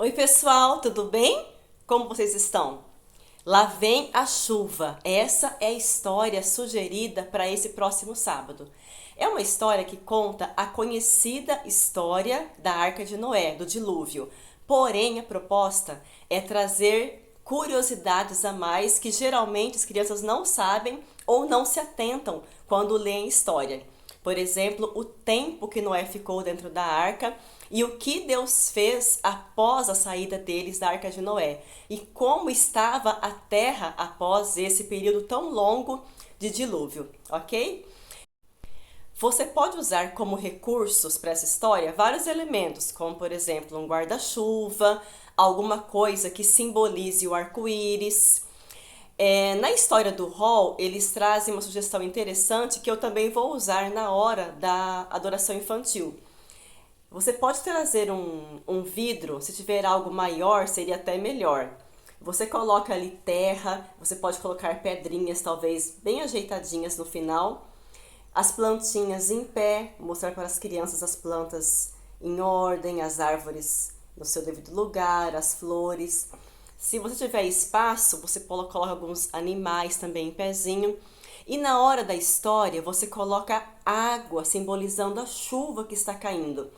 Oi, pessoal, tudo bem? Como vocês estão? Lá vem a chuva. Essa é a história sugerida para esse próximo sábado. É uma história que conta a conhecida história da Arca de Noé, do dilúvio. Porém, a proposta é trazer curiosidades a mais que geralmente as crianças não sabem ou não se atentam quando leem história. Por exemplo, o tempo que Noé ficou dentro da arca e o que Deus fez após a saída deles da arca de Noé e como estava a terra após esse período tão longo de dilúvio, ok? Você pode usar como recursos para essa história vários elementos, como por exemplo um guarda-chuva, alguma coisa que simbolize o arco-íris. Na história do hall, eles trazem uma sugestão interessante que eu também vou usar na hora da adoração infantil. Você pode trazer um vidro, se tiver algo maior, seria até melhor. Você coloca ali terra, você pode colocar pedrinhas, talvez bem ajeitadinhas no final. As plantinhas em pé, mostrar para as crianças as plantas em ordem, as árvores no seu devido lugar, as flores. Se você tiver espaço, você coloca alguns animais também em pezinho. E na hora da história, você coloca água, simbolizando a chuva que está caindo.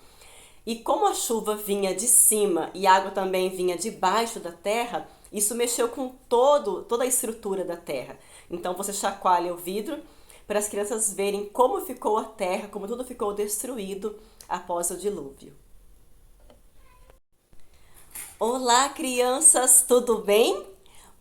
E como a chuva vinha de cima e a água também vinha de baixo da terra, isso mexeu com toda a estrutura da terra. Então você chacoalha o vidro para as crianças verem como ficou a terra, como tudo ficou destruído após o dilúvio. Olá, crianças, tudo bem?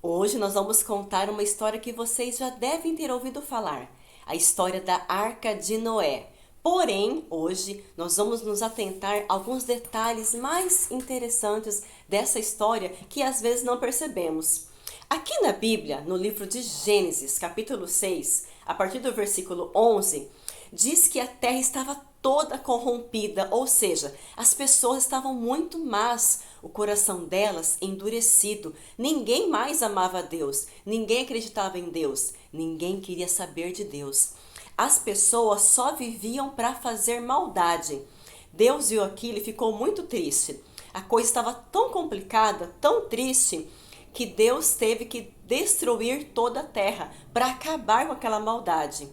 Hoje nós vamos contar uma história que vocês já devem ter ouvido falar, a história da Arca de Noé. Porém, hoje nós vamos nos atentar a alguns detalhes mais interessantes dessa história que às vezes não percebemos. Aqui na Bíblia, no livro de Gênesis, capítulo 6, a partir do versículo 11, diz que a terra estava toda corrompida, ou seja, as pessoas estavam muito más, o coração delas endurecido. Ninguém mais amava a Deus, ninguém acreditava em Deus, ninguém queria saber de Deus. As pessoas só viviam para fazer maldade. Deus viu aquilo e ficou muito triste. A coisa estava tão complicada, tão triste, que Deus teve que destruir toda a terra para acabar com aquela maldade.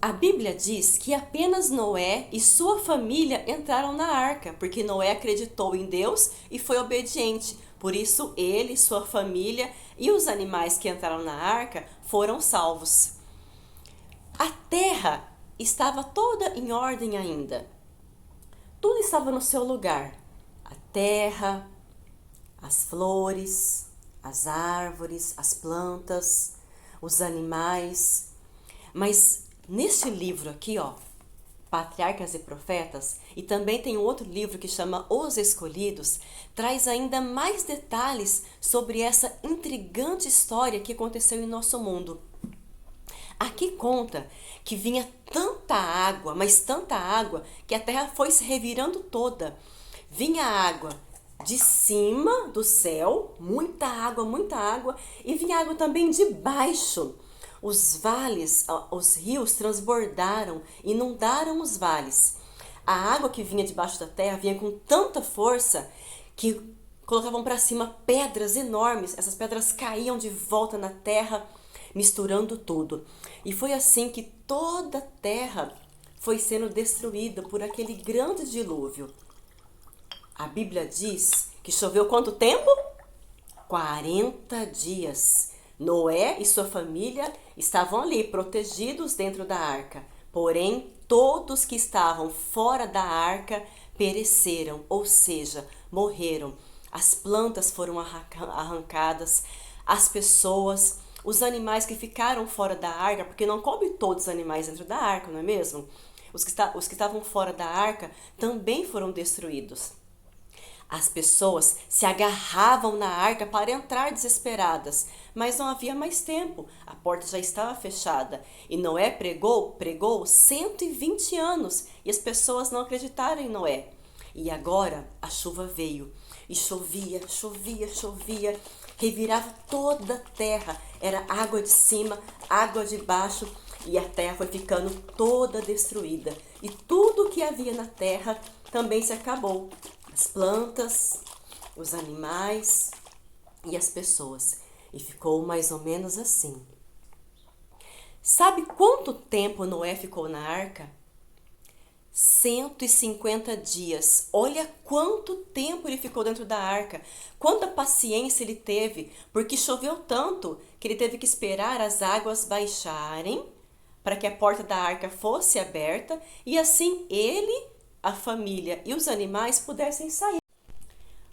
A Bíblia diz que apenas Noé e sua família entraram na arca, porque Noé acreditou em Deus e foi obediente. Por isso, ele, sua família e os animais que entraram na arca foram salvos. A terra estava toda em ordem ainda. Tudo estava no seu lugar. A terra, as flores, as árvores, as plantas, os animais. Mas neste livro aqui, ó, Patriarcas e Profetas, e também tem um outro livro que chama Os Escolhidos, traz ainda mais detalhes sobre essa intrigante história que aconteceu em nosso mundo. Aqui conta que vinha tanta água, mas tanta água, que a terra foi se revirando toda. Vinha água de cima do céu, muita água, e vinha água também de baixo. Os vales, os rios transbordaram, inundaram os vales. A água que vinha debaixo da terra vinha com tanta força que colocavam para cima pedras enormes. Essas pedras caíam de volta na terra, misturando tudo. E foi assim que toda a terra foi sendo destruída por aquele grande dilúvio. A Bíblia diz que choveu quanto tempo? 40 dias. Noé e sua família estavam ali, protegidos dentro da arca. Porém, todos que estavam fora da arca pereceram, ou seja, morreram. As plantas foram arrancadas, as pessoas, os animais que ficaram fora da arca, porque não coube todos os animais dentro da arca, não é mesmo? Os que estavam fora da arca também foram destruídos. As pessoas se agarravam na arca para entrar desesperadas, mas não havia mais tempo, a porta já estava fechada. E Noé pregou 120 anos e as pessoas não acreditaram em Noé. E agora a chuva veio e chovia, revirava toda a terra, era água de cima, água de baixo e a terra foi ficando toda destruída. E tudo que havia na terra também se acabou. As plantas, os animais e as pessoas. E ficou mais ou menos assim. Sabe quanto tempo Noé ficou na arca? 150 dias. Olha quanto tempo ele ficou dentro da arca. Quanta paciência ele teve, porque choveu tanto que ele teve que esperar as águas baixarem para que a porta da arca fosse aberta e assim ele, a família e os animais pudessem sair.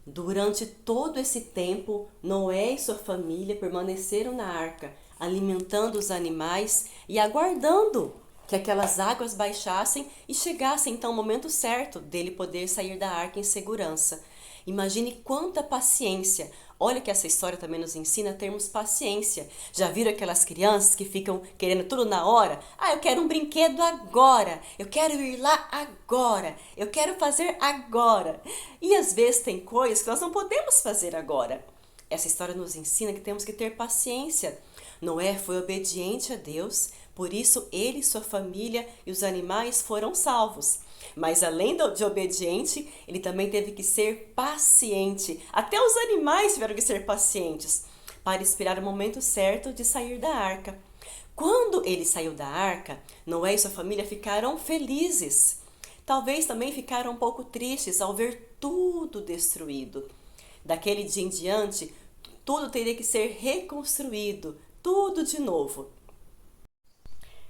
Durante todo esse tempo, Noé e sua família permaneceram na arca, alimentando os animais e aguardando que aquelas águas baixassem e chegasse então o momento certo dele poder sair da arca em segurança. Imagine quanta paciência. Olha que essa história também nos ensina a termos paciência. Já viram aquelas crianças que ficam querendo tudo na hora? Ah, eu quero um brinquedo agora. Eu quero ir lá agora. Eu quero fazer agora. E às vezes tem coisas que nós não podemos fazer agora. Essa história nos ensina que temos que ter paciência. Noé foi obediente a Deus, por isso ele e sua família e os animais foram salvos. Mas além de obediente, ele também teve que ser paciente. Até os animais tiveram que ser pacientes para esperar o momento certo de sair da arca. Quando ele saiu da arca, Noé e sua família ficaram felizes. Talvez também ficaram um pouco tristes ao ver tudo destruído. Daquele dia em diante, tudo teria que ser reconstruído, tudo de novo.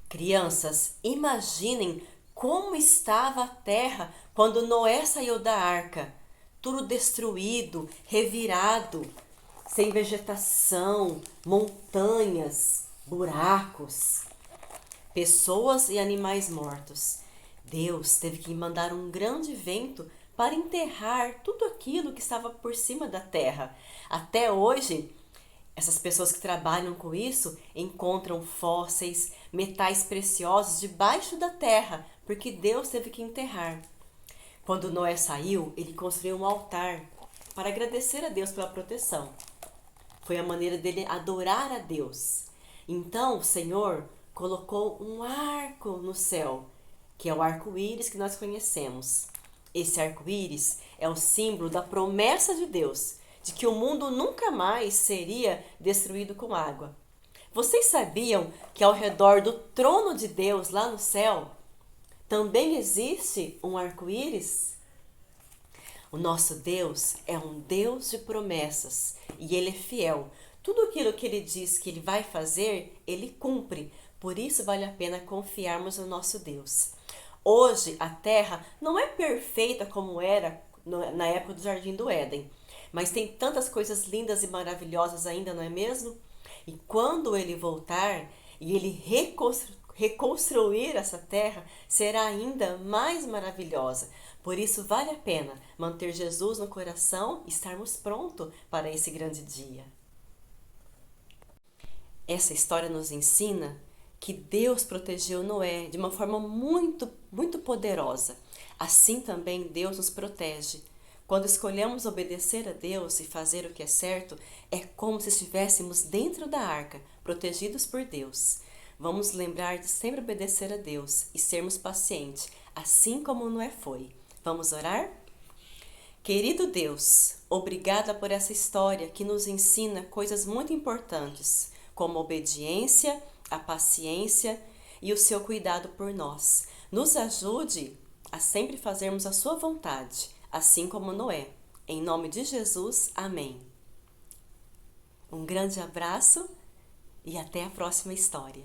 Crianças, imaginem como estava a terra quando Noé saiu da arca. Tudo destruído, revirado, sem vegetação, montanhas, buracos, pessoas e animais mortos. Deus teve que mandar um grande vento para enterrar tudo aquilo que estava por cima da terra. Até hoje, essas pessoas que trabalham com isso encontram fósseis, metais preciosos debaixo da terra, porque Deus teve que enterrar. Quando Noé saiu, ele construiu um altar para agradecer a Deus pela proteção. Foi a maneira dele adorar a Deus. Então o Senhor colocou um arco no céu, que é o arco-íris que nós conhecemos. Esse arco-íris é o símbolo da promessa de Deus, de que o mundo nunca mais seria destruído com água. Vocês sabiam que ao redor do trono de Deus, lá no céu, também existe um arco-íris? O nosso Deus é um Deus de promessas e Ele é fiel. Tudo aquilo que Ele diz que Ele vai fazer, Ele cumpre. Por isso vale a pena confiarmos no nosso Deus. Hoje a terra não é perfeita como era na época do Jardim do Éden, mas tem tantas coisas lindas e maravilhosas ainda, não é mesmo? E quando Ele voltar e Ele reconstruir essa terra, será ainda mais maravilhosa. Por isso vale a pena manter Jesus no coração e estarmos prontos para esse grande dia. Essa história nos ensina que Deus protegeu Noé de uma forma muito, muito poderosa. Assim também Deus nos protege. Quando escolhemos obedecer a Deus e fazer o que é certo, é como se estivéssemos dentro da arca, protegidos por Deus. Vamos lembrar de sempre obedecer a Deus e sermos pacientes, assim como Noé foi. Vamos orar? Querido Deus, obrigada por essa história que nos ensina coisas muito importantes, como a obediência, a paciência e o seu cuidado por nós. Nos ajude a sempre fazermos a sua vontade, assim como Noé. Em nome de Jesus, amém. Um grande abraço e até a próxima história.